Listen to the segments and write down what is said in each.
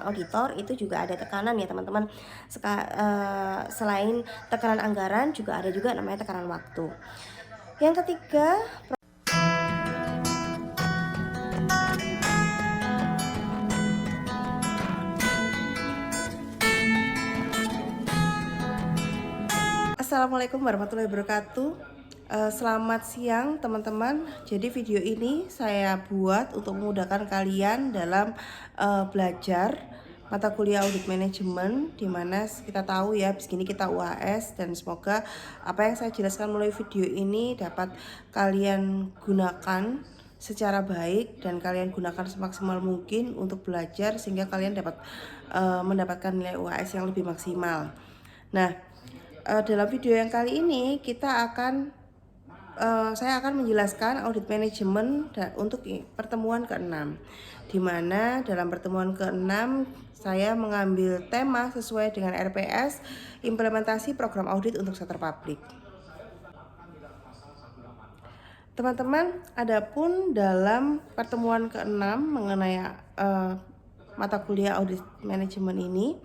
auditor itu juga ada tekanan ya teman-teman. Selain tekanan anggaran juga ada juga namanya tekanan waktu. Yang ketiga, Assalamualaikum warahmatullahi wabarakatuh. Selamat siang teman-teman. Jadi video ini saya buat untuk memudahkan kalian dalam belajar mata kuliah audit manajemen, dimana kita tahu ya habis gini kita UAS, dan semoga apa yang saya jelaskan melalui video ini dapat kalian gunakan secara baik dan kalian gunakan semaksimal mungkin untuk belajar sehingga kalian dapat mendapatkan nilai UAS yang lebih maksimal. Nah, dalam video yang kali ini saya akan menjelaskan audit manajemen untuk pertemuan ke-6, di mana dalam pertemuan ke-6 saya mengambil tema sesuai dengan RPS, implementasi program audit untuk sektor publik. Teman-teman, adapun dalam pertemuan ke-6 mengenai mata kuliah audit manajemen ini,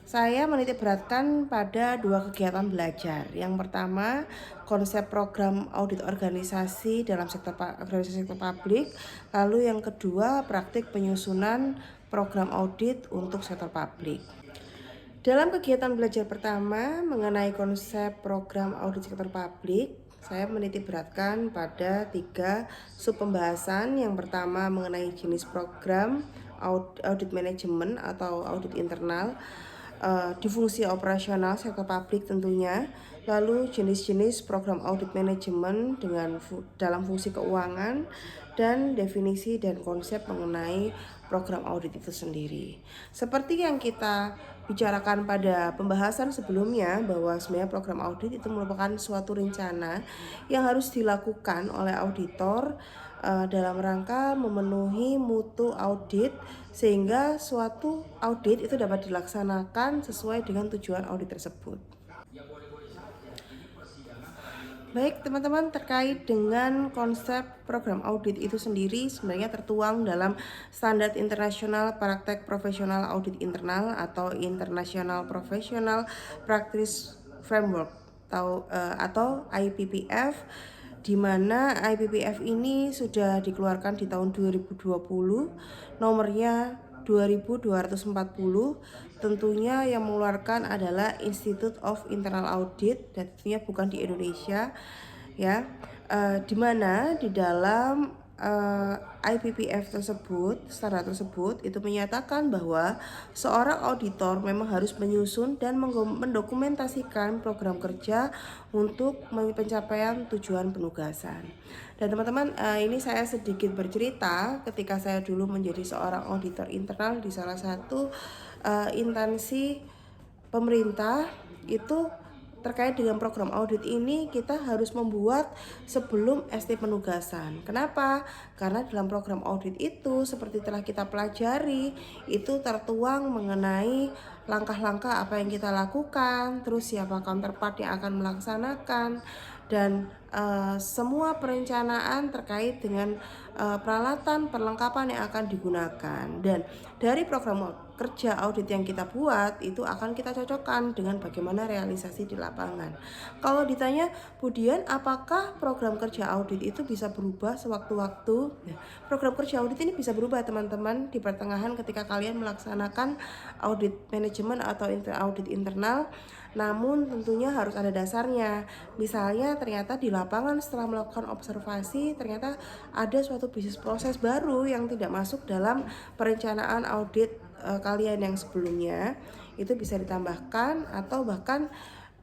saya menitik beratkan pada dua kegiatan belajar. Yang pertama, konsep program audit organisasi dalam sektor publik. Lalu yang kedua, praktik penyusunan program audit untuk sektor publik. Dalam kegiatan belajar pertama mengenai konsep program audit sektor publik, saya menitik beratkan pada 3 sub pembahasan. Yang pertama mengenai jenis program audit manajemen atau audit internal, di fungsi operasional sektor publik tentunya, lalu jenis-jenis program audit manajemen dalam fungsi keuangan, dan definisi dan konsep mengenai program audit itu sendiri. Seperti yang kita bicarakan pada pembahasan sebelumnya, bahwa sebenarnya program audit itu merupakan suatu rencana yang harus dilakukan oleh auditor dalam rangka memenuhi mutu audit sehingga suatu audit itu dapat dilaksanakan sesuai dengan tujuan audit tersebut. Baik teman-teman, terkait dengan konsep program audit itu sendiri sebenarnya tertuang dalam Standar Internasional Praktek Profesional Audit Internal atau International Professional Practice Framework atau IPPF, di mana IPPF ini sudah dikeluarkan di tahun 2020, nomornya 2240. Tentunya yang mengeluarkan adalah Institute of Internal Audit, dan tentunya bukan di Indonesia ya. Di mana di dalam IPPF tersebut, standar tersebut itu menyatakan bahwa seorang auditor memang harus menyusun dan mendokumentasikan program kerja untuk pencapaian tujuan penugasan. Dan teman-teman, ini saya sedikit bercerita ketika saya dulu menjadi seorang auditor internal di salah satu instansi pemerintah. Itu terkait dengan program audit ini kita harus membuat sebelum ST penugasan. Kenapa? Karena dalam program audit itu seperti telah kita pelajari, itu tertuang mengenai langkah-langkah apa yang kita lakukan, terus siapa counterpart yang akan melaksanakan, dan semua perencanaan terkait dengan peralatan perlengkapan yang akan digunakan. Dan dari program kerja audit yang kita buat itu akan kita cocokkan dengan bagaimana realisasi di lapangan. Kalau ditanya, Budian, apakah program kerja audit itu bisa berubah sewaktu-waktu? Program kerja audit ini bisa berubah teman-teman di pertengahan ketika kalian melaksanakan audit manajemen atau audit internal. Namun tentunya harus ada dasarnya. Misalnya ternyata di lapangan setelah melakukan observasi ternyata ada suatu bisnis proses baru yang tidak masuk dalam perencanaan audit kalian yang sebelumnya, itu bisa ditambahkan, atau bahkan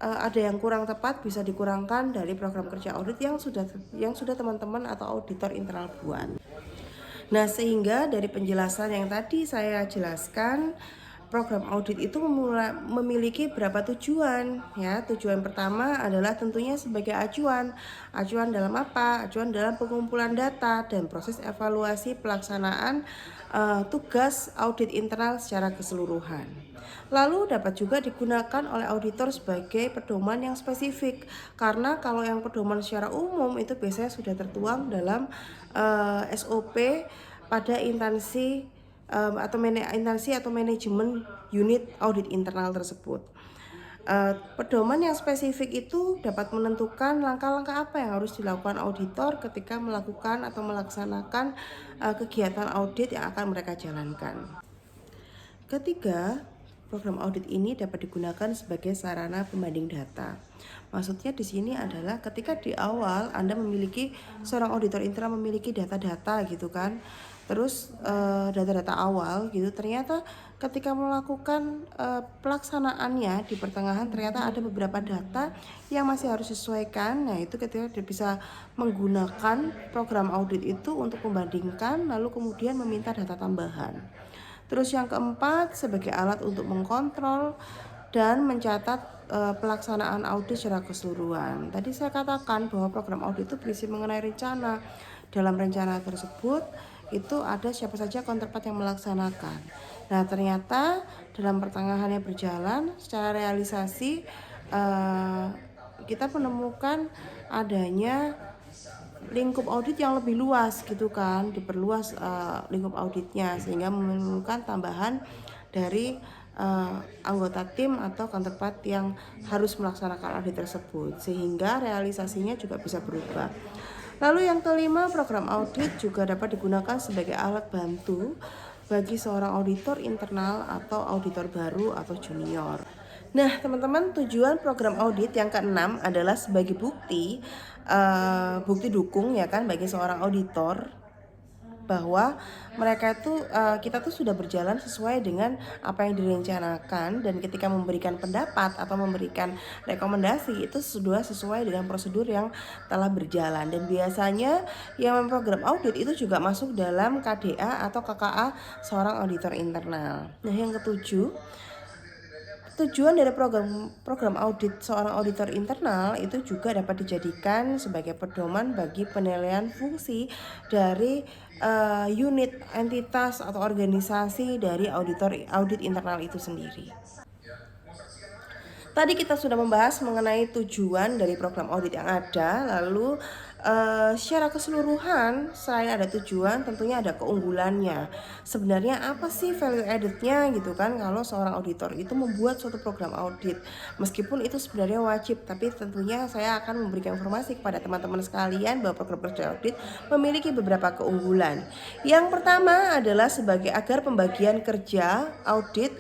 ada yang kurang tepat bisa dikurangkan dari program kerja audit yang sudah teman-teman atau auditor internal buat. Nah, sehingga dari penjelasan yang tadi saya jelaskan, program audit itu memiliki beberapa tujuan ya. Tujuan pertama adalah tentunya sebagai acuan. Acuan dalam apa? Acuan dalam pengumpulan data dan proses evaluasi pelaksanaan tugas audit internal secara keseluruhan. Lalu dapat juga digunakan oleh auditor sebagai pedoman yang spesifik, karena kalau yang pedoman secara umum itu biasanya sudah tertuang dalam SOP pada instansi instansi atau manajemen unit audit internal tersebut. Pedoman yang spesifik itu dapat menentukan langkah-langkah apa yang harus dilakukan auditor ketika melakukan atau melaksanakan kegiatan audit yang akan mereka jalankan. Ketiga, program audit ini dapat digunakan sebagai sarana pembanding data. Maksudnya di sini adalah ketika di awal Anda memiliki seorang auditor internal memiliki data-data gitu kan. Terus data-data awal gitu, ternyata ketika melakukan pelaksanaannya di pertengahan ternyata ada beberapa data yang masih harus disesuaikan. Nah, itu ketika dia bisa menggunakan program audit itu untuk membandingkan lalu kemudian meminta data tambahan. Terus yang keempat, sebagai alat untuk mengkontrol dan mencatat pelaksanaan audit secara keseluruhan. Tadi saya katakan bahwa program audit itu berisi mengenai rencana. Dalam rencana tersebut itu ada siapa saja counterpart yang melaksanakan. Nah, ternyata dalam pertengahannya berjalan secara realisasi kita menemukan adanya lingkup audit yang lebih luas gitu kan, diperluas lingkup auditnya sehingga memerlukan tambahan dari anggota tim atau counterpart yang harus melaksanakan audit tersebut sehingga realisasinya juga bisa berubah. Lalu yang kelima, program audit juga dapat digunakan sebagai alat bantu bagi seorang auditor internal atau auditor baru atau junior. Nah, teman-teman, tujuan program audit yang keenam adalah sebagai bukti dukung ya kan bagi seorang auditor bahwa mereka itu kita tuh sudah berjalan sesuai dengan apa yang direncanakan, dan ketika memberikan pendapat atau memberikan rekomendasi itu sudah sesuai dengan prosedur yang telah berjalan. Dan biasanya yang program audit itu juga masuk dalam KDA atau KKA seorang auditor internal. Nah, yang ketujuh, tujuan dari program audit seorang auditor internal itu juga dapat dijadikan sebagai pedoman bagi penilaian fungsi dari unit, entitas atau organisasi dari audit internal itu sendiri. Tadi kita sudah membahas mengenai tujuan dari program audit yang ada, lalu secara keseluruhan selain ada tujuan tentunya ada keunggulannya. Sebenarnya apa sih value added-nya gitu kan kalau seorang auditor itu membuat suatu program audit. Meskipun itu sebenarnya wajib, tapi tentunya saya akan memberikan informasi kepada teman-teman sekalian bahwa program audit memiliki beberapa keunggulan. Yang pertama adalah sebagai agar pembagian kerja audit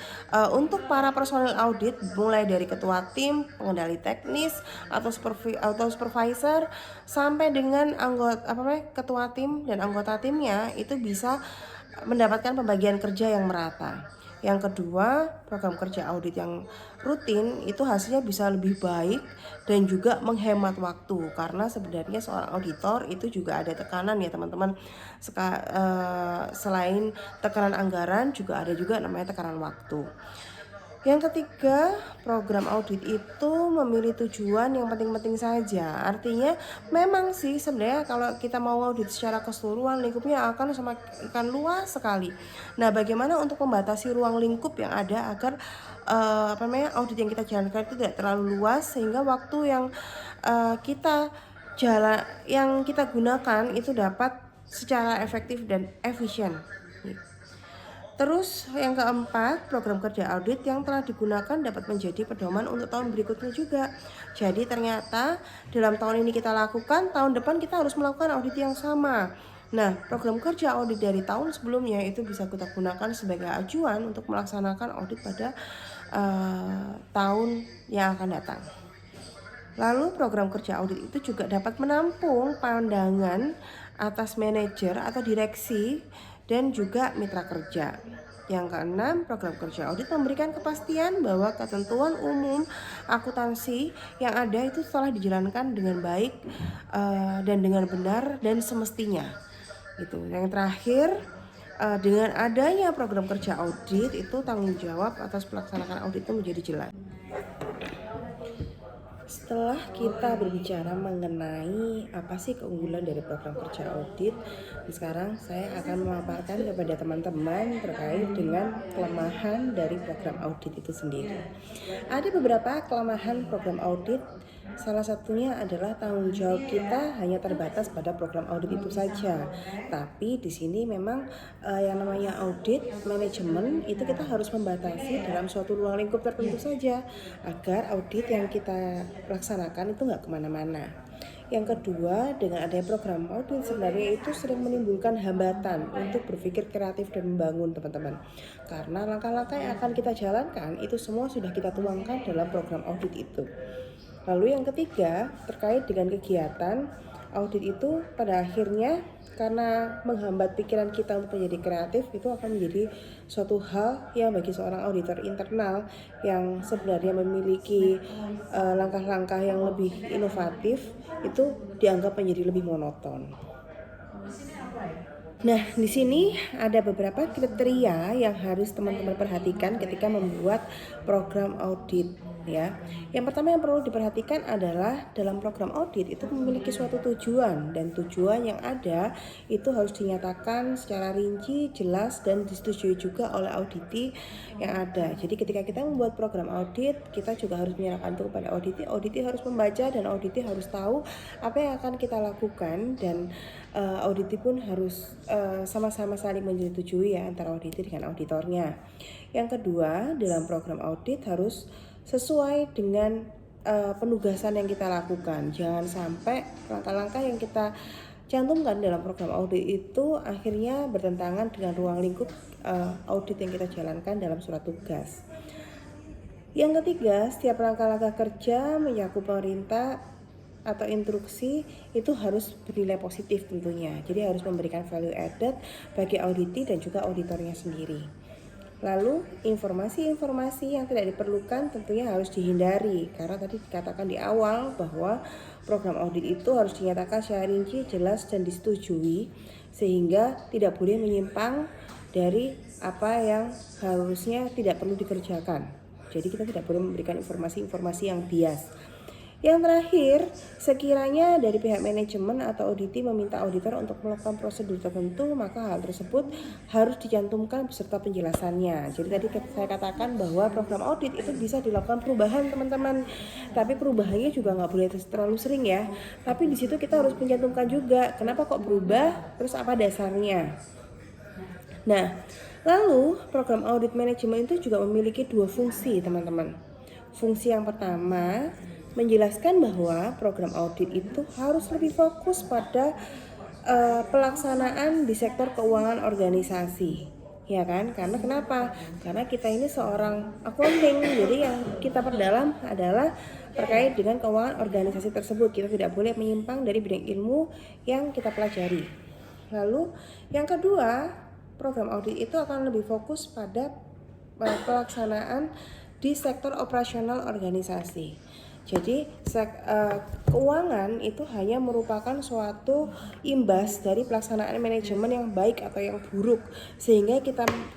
untuk para personil audit mulai dari ketua tim, pengendali teknis atau supervisor sampai dengan ketua tim dan anggota timnya itu bisa mendapatkan pembagian kerja yang merata. Yang kedua, program kerja audit yang rutin itu hasilnya bisa lebih baik dan juga menghemat waktu, karena sebenarnya seorang auditor itu juga ada tekanan ya teman-teman. Selain tekanan anggaran juga ada juga namanya tekanan waktu. Yang ketiga, program audit itu memilih tujuan yang penting-penting saja. Artinya memang sih sebenarnya kalau kita mau audit secara keseluruhan lingkupnya akan semakin luas sekali. Nah, bagaimana untuk membatasi ruang lingkup yang ada agar audit yang kita jalankan itu tidak terlalu luas sehingga waktu yang kita gunakan itu dapat secara efektif dan efisien. Terus yang keempat, program kerja audit yang telah digunakan dapat menjadi pedoman untuk tahun berikutnya juga. Jadi ternyata dalam tahun ini kita lakukan, tahun depan kita harus melakukan audit yang sama. Nah, program kerja audit dari tahun sebelumnya itu bisa kita gunakan sebagai acuan untuk melaksanakan audit pada tahun yang akan datang. Lalu program kerja audit itu juga dapat menampung pandangan atas manajer atau direksi dan juga mitra kerja. Yang keenam, program kerja audit memberikan kepastian bahwa ketentuan umum akuntansi yang ada itu telah dijalankan dengan baik dan dengan benar dan semestinya. Gitu. Yang terakhir, dengan adanya program kerja audit itu tanggung jawab atas pelaksanaan audit itu menjadi jelas. Setelah kita berbicara mengenai apa sih keunggulan dari program kerja audit, sekarang saya akan memaparkan kepada teman-teman terkait dengan kelemahan dari program audit itu sendiri. Ada beberapa kelemahan program audit Salah satunya adalah tanggung jawab kita hanya terbatas pada program audit itu saja. Tapi di sini memang yang namanya audit manajemen itu kita harus membatasi dalam suatu ruang lingkup tertentu saja agar audit yang kita laksanakan itu nggak kemana-mana. Yang kedua, dengan adanya program audit sebenarnya itu sering menimbulkan hambatan untuk berpikir kreatif dan membangun teman-teman. Karena langkah-langkah yang akan kita jalankan itu semua sudah kita tuangkan dalam program audit itu. Lalu yang ketiga, terkait dengan kegiatan audit itu pada akhirnya karena menghambat pikiran kita untuk menjadi kreatif itu akan menjadi suatu hal yang bagi seorang auditor internal yang sebenarnya memiliki langkah-langkah yang lebih inovatif itu dianggap menjadi lebih monoton. Nah, di sini ada beberapa kriteria yang harus teman-teman perhatikan ketika membuat program audit ya. Yang pertama yang perlu diperhatikan adalah dalam program audit itu memiliki suatu tujuan dan tujuan yang ada itu harus dinyatakan secara rinci, jelas dan disetujui juga oleh auditi yang ada. Jadi ketika kita membuat program audit, kita juga harus menyerahkan itu kepada auditi. Auditi harus membaca dan auditi harus tahu apa yang akan kita lakukan dan auditi pun harus sama-sama saling menyetujui ya antara auditi dengan auditornya. Yang kedua, dalam program audit harus sesuai dengan penugasan yang kita lakukan. Jangan sampai langkah-langkah yang kita cantumkan dalam program audit itu akhirnya bertentangan dengan ruang lingkup audit yang kita jalankan dalam surat tugas. Yang ketiga, setiap langkah-langkah kerja menyakup pemerintah atau instruksi itu harus bernilai positif tentunya. Jadi harus memberikan value added bagi auditi dan juga auditornya sendiri. Lalu informasi-informasi yang tidak diperlukan tentunya harus dihindari karena tadi dikatakan di awal bahwa program audit itu harus dinyatakan secara rinci, jelas dan disetujui sehingga tidak boleh menyimpang dari apa yang harusnya tidak perlu dikerjakan. Jadi kita tidak boleh memberikan informasi-informasi yang bias. Yang terakhir, sekiranya dari pihak manajemen atau auditi meminta auditor untuk melakukan prosedur tertentu, maka hal tersebut harus dicantumkan beserta penjelasannya. Jadi tadi saya katakan bahwa program audit itu bisa dilakukan perubahan teman-teman, tapi perubahannya juga nggak boleh terlalu sering ya. Tapi di situ kita harus mencantumkan juga kenapa kok berubah, terus apa dasarnya. Nah, lalu program audit manajemen itu juga memiliki dua fungsi teman-teman. Fungsi yang pertama menjelaskan bahwa program audit itu harus lebih fokus pada pelaksanaan di sektor keuangan organisasi, ya kan? Karena kenapa? Karena kita ini seorang accounting, jadi yang kita perdalam adalah terkait dengan keuangan organisasi tersebut. Kita tidak boleh menyimpang dari bidang ilmu yang kita pelajari. Lalu yang kedua, program audit itu akan lebih fokus pada pelaksanaan di sektor operasional organisasi. Jadi keuangan itu hanya merupakan suatu imbas dari pelaksanaan manajemen yang baik atau yang buruk. Sehingga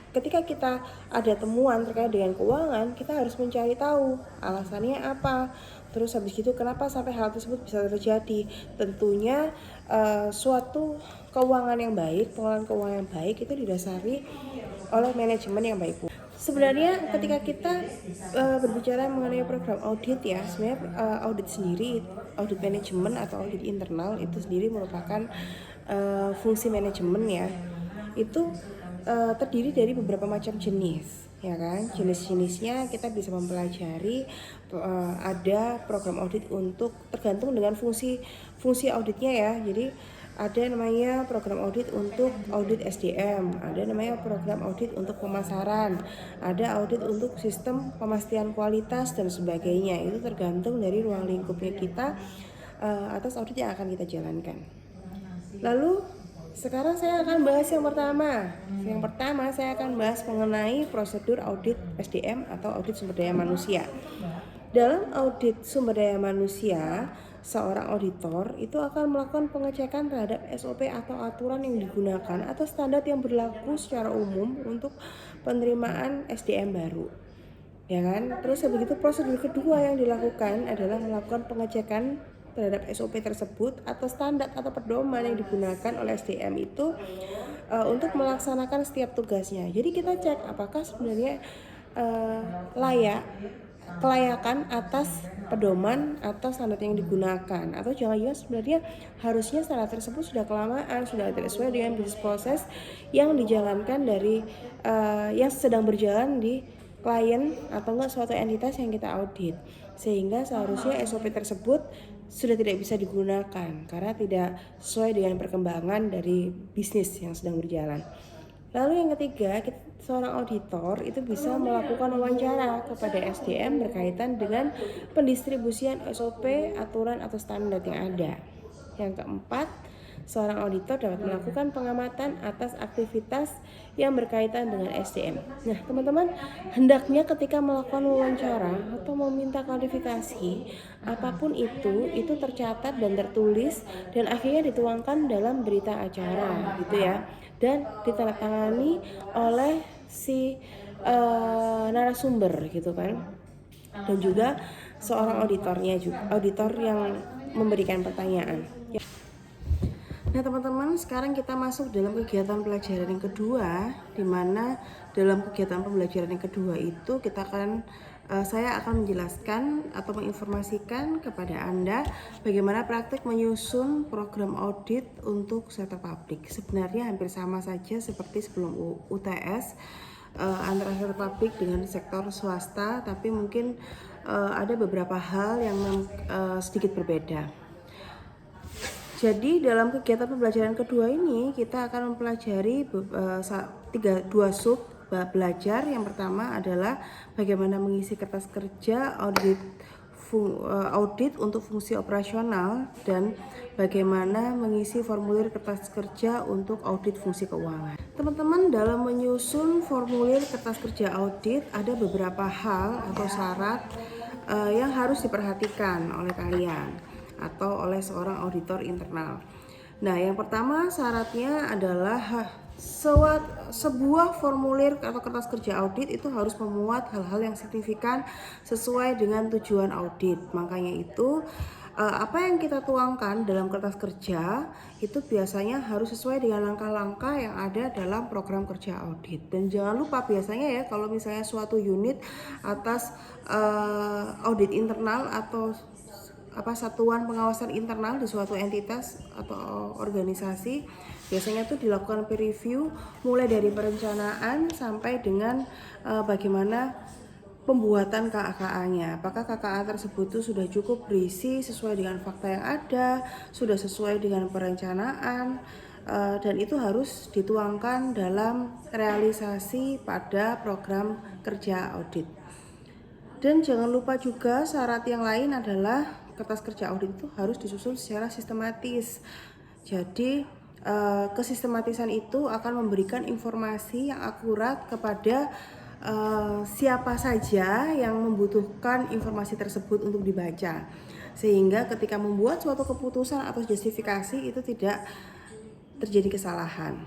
ketika kita ada temuan terkait dengan keuangan, kita harus mencari tahu alasannya apa. Terus habis itu kenapa sampai hal tersebut bisa terjadi. Tentunya suatu keuangan yang baik, pengelolaan keuangan yang baik itu didasari oleh manajemen yang baik. Sebenarnya ketika kita berbicara mengenai program audit ya, sebenarnya audit sendiri, audit manajemen atau audit internal itu sendiri merupakan fungsi manajemen ya. Itu terdiri dari beberapa macam jenis, ya kan? Jenis-jenisnya kita bisa mempelajari ada program audit untuk tergantung dengan fungsi auditnya ya. Jadi ada namanya program audit untuk audit SDM, ada namanya program audit untuk pemasaran, ada audit untuk sistem pemastian kualitas dan sebagainya. Itu tergantung dari ruang lingkupnya kita atas audit yang akan kita jalankan. Lalu sekarang saya akan bahas yang pertama. Yang pertama saya akan bahas mengenai prosedur audit SDM atau audit sumber daya manusia. Dalam audit sumber daya manusia, seorang auditor itu akan melakukan pengecekan terhadap SOP atau aturan yang digunakan atau standar yang berlaku secara umum untuk penerimaan SDM baru. Ya kan? Terus begitu prosedur kedua yang dilakukan adalah melakukan pengecekan terhadap SOP tersebut atau standar atau pedoman yang digunakan oleh SDM itu untuk melaksanakan setiap tugasnya. Jadi kita cek apakah sebenarnya layak kelayakan atas pedoman atau standar yang digunakan, atau jangan-jangan sebenarnya harusnya standar tersebut sudah kelamaan, sudah tidak sesuai dengan bisnis proses yang dijalankan dari yang sedang berjalan di klien atau enggak suatu entitas yang kita audit, sehingga seharusnya SOP tersebut sudah tidak bisa digunakan karena tidak sesuai dengan perkembangan dari bisnis yang sedang berjalan. Lalu yang ketiga, seorang auditor itu bisa melakukan wawancara kepada SDM berkaitan dengan pendistribusian SOP, aturan atau standar yang ada. Yang keempat, seorang auditor dapat melakukan pengamatan atas aktivitas yang berkaitan dengan SDM. Nah, teman-teman, hendaknya ketika melakukan wawancara atau meminta klarifikasi, apapun itu tercatat dan tertulis dan akhirnya dituangkan dalam berita acara, gitu ya. Dan ditandatangani oleh si narasumber gitu kan, dan juga seorang auditornya juga, auditor yang memberikan pertanyaan. Nah teman-teman, sekarang kita masuk dalam kegiatan pelajaran yang kedua, di mana dalam kegiatan pembelajaran yang kedua itu saya akan menjelaskan atau menginformasikan kepada Anda bagaimana praktik menyusun program audit untuk sektor publik. Sebenarnya hampir sama saja seperti sebelum UTS, antara sektor publik dengan sektor swasta, tapi mungkin ada beberapa hal yang sedikit berbeda. Jadi dalam kegiatan pembelajaran kedua ini kita akan mempelajari dua sub belajar. Yang pertama adalah bagaimana mengisi kertas kerja audit untuk fungsi operasional dan bagaimana mengisi formulir kertas kerja untuk audit fungsi keuangan. Teman-teman, dalam menyusun formulir kertas kerja audit ada beberapa hal atau syarat yang harus diperhatikan oleh kalian atau oleh seorang auditor internal. Nah, yang pertama syaratnya adalah sebuah formulir atau kertas kerja audit itu harus memuat hal-hal yang signifikan sesuai dengan tujuan audit. Makanya itu apa yang kita tuangkan dalam kertas kerja itu biasanya harus sesuai dengan langkah-langkah yang ada dalam program kerja audit. Dan jangan lupa biasanya ya, kalau misalnya suatu unit atas audit internal atau satuan pengawasan internal di suatu entitas atau organisasi, biasanya tuh dilakukan peer review mulai dari perencanaan sampai dengan bagaimana pembuatan KAKA-nya. Apakah KAKA tersebut tuh sudah cukup berisi sesuai dengan fakta yang ada, sudah sesuai dengan perencanaan, dan itu harus dituangkan dalam realisasi pada program kerja audit. Dan jangan lupa juga syarat yang lain adalah kertas kerja audit itu harus disusun secara sistematis. Jadi kesistematisan itu akan memberikan informasi yang akurat kepada siapa saja yang membutuhkan informasi tersebut untuk dibaca, sehingga ketika membuat suatu keputusan atau justifikasi itu tidak terjadi kesalahan.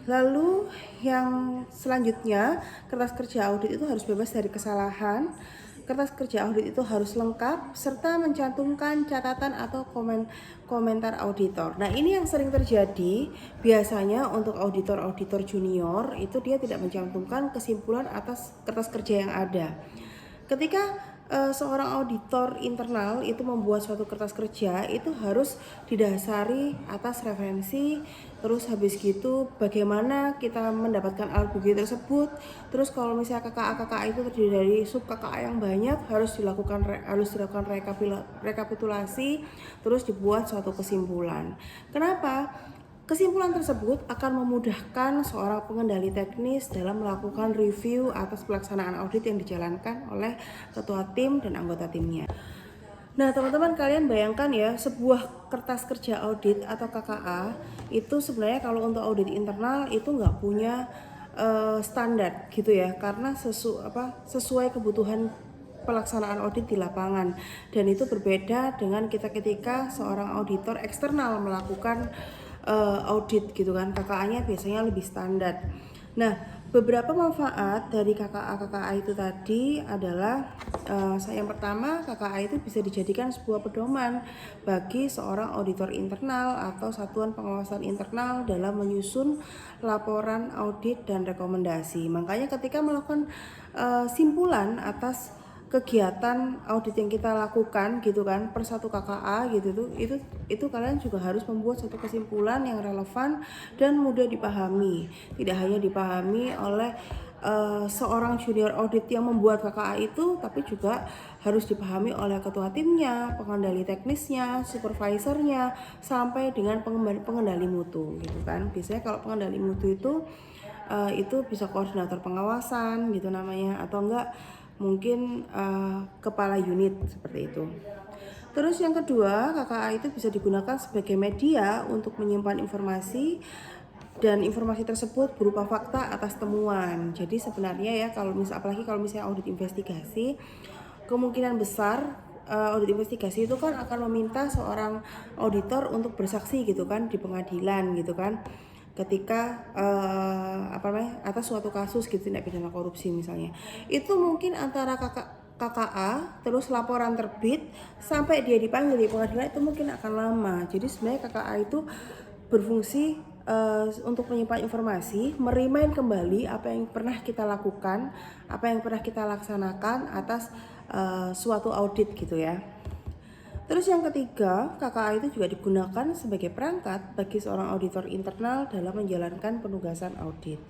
Lalu yang selanjutnya, kertas kerja audit itu harus bebas dari kesalahan. Kertas kerja audit itu harus lengkap serta mencantumkan catatan atau komentar auditor. Nah, ini yang sering terjadi biasanya untuk auditor junior itu dia tidak mencantumkan kesimpulan atas kertas kerja yang ada. Ketika seorang auditor internal itu membuat suatu kertas kerja itu harus didasari atas referensi, terus habis gitu bagaimana kita mendapatkan alat bukti tersebut, terus kalau misalnya KKA itu terdiri dari sub KKA yang banyak harus dilakukan rekapitulasi, terus dibuat suatu kesimpulan. Kenapa? Kesimpulan tersebut akan memudahkan seorang pengendali teknis dalam melakukan review atas pelaksanaan audit yang dijalankan oleh ketua tim dan anggota timnya. Nah teman-teman, kalian bayangkan ya, sebuah kertas kerja audit atau KKA itu sebenarnya kalau untuk audit internal itu nggak punya standar gitu ya, karena sesuai kebutuhan pelaksanaan audit di lapangan, dan itu berbeda dengan ketika seorang auditor eksternal melakukan audit gitu kan, KKA-nya biasanya lebih standar. Nah, Beberapa manfaat dari KKA itu tadi adalah yang pertama, KKA itu bisa dijadikan sebuah pedoman bagi seorang auditor internal atau satuan pengawasan internal dalam menyusun laporan audit dan rekomendasi. Makanya ketika melakukan simpulan atas kegiatan audit yang kita lakukan gitu kan per satu KKA gitu tuh, itu kalian juga harus membuat satu kesimpulan yang relevan dan mudah dipahami. Tidak hanya dipahami oleh seorang junior audit yang membuat KKA itu, tapi juga harus dipahami oleh ketua timnya, pengendali teknisnya, supervisornya, sampai dengan pengendali mutu gitu kan. Biasanya kalau pengendali mutu itu bisa koordinator pengawasan gitu namanya, atau enggak mungkin kepala unit seperti itu. Terus yang kedua, KKA itu bisa digunakan sebagai media untuk menyimpan informasi, dan informasi tersebut berupa fakta atas temuan. Jadi sebenarnya ya, apalagi kalau misalnya audit investigasi, kemungkinan besar audit investigasi itu kan akan meminta seorang auditor untuk bersaksi gitu kan di pengadilan gitu kan, ketika atas suatu kasus gitu, tindak pidana korupsi misalnya. Itu mungkin antara KKA terus laporan terbit sampai dia dipanggil di pengadilan itu mungkin akan lama. Jadi sebenarnya KKA itu berfungsi untuk menyimpan informasi, merimain kembali apa yang pernah kita lakukan, apa yang pernah kita laksanakan atas suatu audit gitu ya. Terus yang ketiga, KKA itu juga digunakan sebagai perangkat bagi seorang auditor internal dalam menjalankan penugasan audit.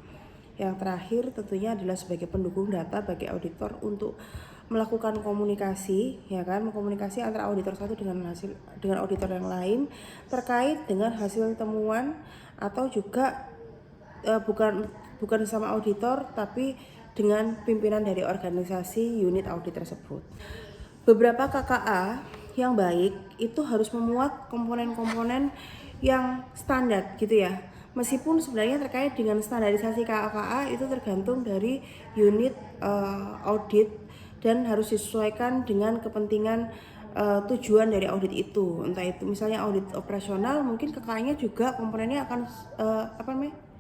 Yang terakhir tentunya adalah sebagai pendukung data bagi auditor untuk melakukan komunikasi, ya kan, komunikasi antara auditor satu dengan auditor yang lain terkait dengan hasil temuan, atau juga bukan sama auditor tapi dengan pimpinan dari organisasi unit audit tersebut. Beberapa KKA yang baik itu harus memuat komponen-komponen yang standar gitu ya. Meskipun sebenarnya terkait dengan standarisasi KKA itu tergantung dari unit audit dan harus disesuaikan dengan kepentingan tujuan dari audit itu. Entah itu misalnya audit operasional, mungkin KKA-nya juga komponennya akan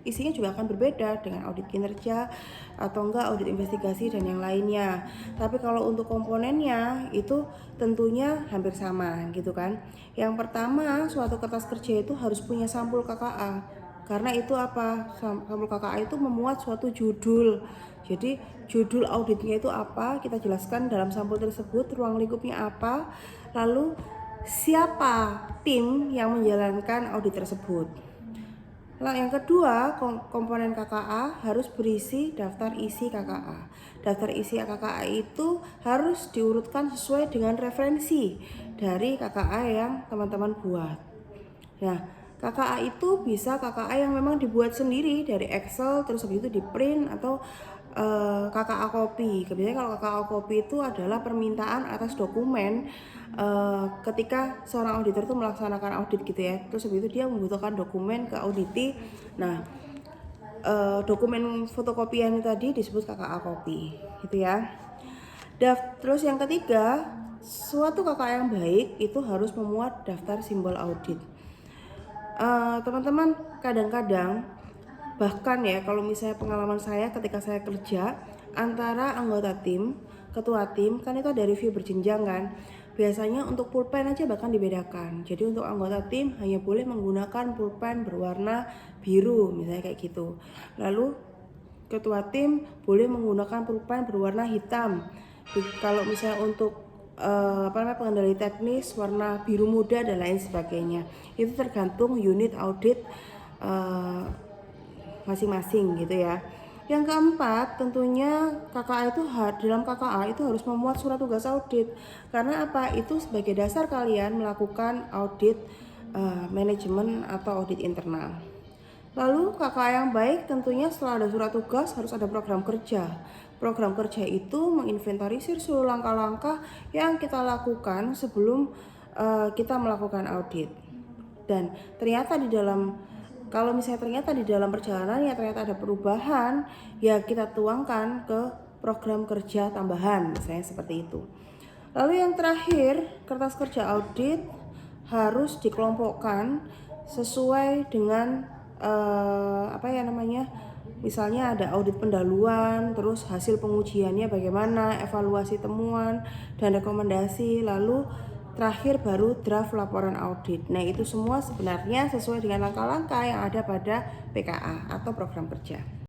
isinya juga akan berbeda dengan audit kinerja atau enggak audit investigasi dan yang lainnya. Tapi kalau untuk komponennya itu tentunya hampir sama gitu kan. Yang pertama, suatu kertas kerja itu harus punya sampul KKA. Karena itu apa? Sampul KKA itu memuat suatu judul. Jadi judul auditnya itu apa, kita jelaskan dalam sampul tersebut, ruang lingkupnya apa, lalu siapa tim yang menjalankan audit tersebut. Nah, yang kedua, komponen KKA harus berisi daftar isi KKA. Daftar isi KKA itu harus diurutkan sesuai dengan referensi dari KKA yang teman-teman buat. Nah, KKA itu bisa KKA yang memang dibuat sendiri dari Excel, terus habis itu di print, atau KKA copy. Biasanya kalau KKA copy itu adalah permintaan atas dokumen ketika seorang auditor itu melaksanakan audit gitu ya. Terus habis itu dia membutuhkan dokumen ke auditi. Nah, dokumen fotokopian tadi disebut KKA copy gitu ya. Terus yang ketiga, suatu KKA yang baik itu harus memuat daftar simbol audit. Teman-teman, kadang-kadang bahkan ya, kalau misalnya pengalaman saya ketika saya kerja antara anggota tim, ketua tim, kan itu ada review berjenjang kan. Biasanya untuk pulpen aja bahkan dibedakan. Jadi untuk anggota tim hanya boleh menggunakan pulpen berwarna biru misalnya kayak gitu. Lalu ketua tim boleh menggunakan pulpen berwarna hitam. Kalau misalnya untuk pengendali teknis warna biru muda dan lain sebagainya. Itu tergantung unit audit masing-masing gitu ya. Yang keempat, tentunya KKA itu dalam KKA itu harus memuat surat tugas audit. Karena apa? Itu sebagai dasar kalian melakukan audit manajemen atau audit internal. Lalu KKA yang baik tentunya setelah ada surat tugas harus ada program kerja. Program kerja itu menginventarisir seluruh langkah-langkah yang kita lakukan sebelum kita melakukan audit. Dan ternyata kalau misalnya ternyata di dalam perjalanan ya ternyata ada perubahan, ya kita tuangkan ke program kerja tambahan, misalnya seperti itu. Lalu yang terakhir, kertas kerja audit harus dikelompokkan sesuai dengan Misalnya ada audit pendahuluan, terus hasil pengujiannya bagaimana, evaluasi temuan dan rekomendasi, lalu terakhir baru draft laporan audit. Nah, itu semua sebenarnya sesuai dengan langkah-langkah yang ada pada PKA atau program kerja.